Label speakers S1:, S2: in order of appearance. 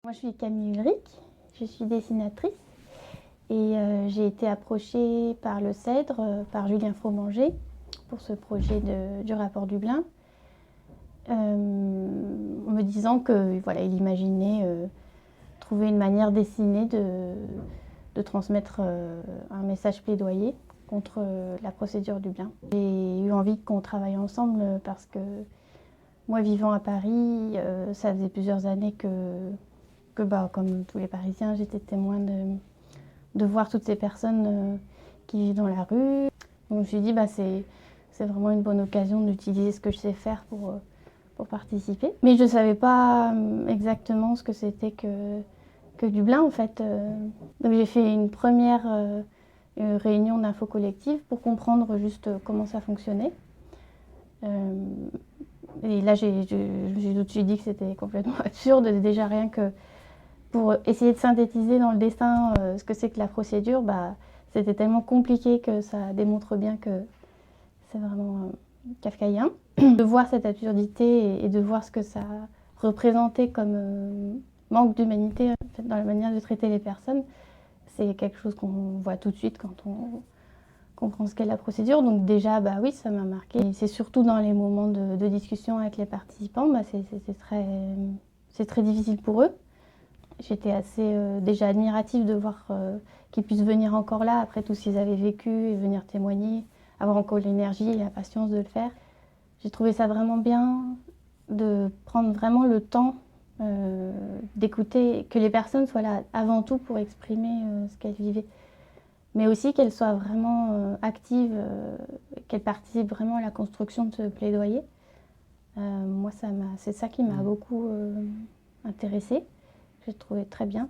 S1: Moi, je suis Camille Ulrich, je suis dessinatrice et j'ai été approchée par le CEDRE, par Julien Fromanger, pour ce projet du rapport Dublin, en me disant que voilà, il imaginait trouver une manière dessinée de transmettre un message plaidoyer contre la procédure Dublin. J'ai eu envie qu'on travaille ensemble parce que moi, vivant à Paris, ça faisait plusieurs années que comme tous les Parisiens, j'étais témoin de voir toutes ces personnes qui vivent dans la rue. Donc, je me suis dit, c'est vraiment une bonne occasion d'utiliser ce que je sais faire pour participer. Mais je ne savais pas exactement ce que c'était que Dublin, en fait. Donc, j'ai fait une première réunion d'info collective pour comprendre juste comment ça fonctionnait. Et là, j'ai tout de suite dit que c'était complètement absurde, déjà rien que pour essayer de synthétiser dans le dessin ce que c'est que la procédure, c'était tellement compliqué que ça démontre bien que c'est vraiment kafkaïen. De voir cette absurdité et de voir ce que ça représentait comme manque d'humanité en fait, dans la manière de traiter les personnes, c'est quelque chose qu'on voit tout de suite quand on comprend ce qu'est la procédure. Donc déjà, oui, ça m'a marqué. Et c'est surtout dans les moments de discussion avec les participants, c'est très difficile pour eux. J'étais assez déjà admirative de voir qu'ils puissent venir encore là après tout ce qu'ils avaient vécu et venir témoigner, avoir encore l'énergie et la patience de le faire. J'ai trouvé ça vraiment bien de prendre vraiment le temps d'écouter, que les personnes soient là avant tout pour exprimer ce qu'elles vivaient, mais aussi qu'elles soient vraiment actives, qu'elles participent vraiment à la construction de ce plaidoyer. Moi, c'est ça qui m'a beaucoup intéressée, j'ai trouvé très bien.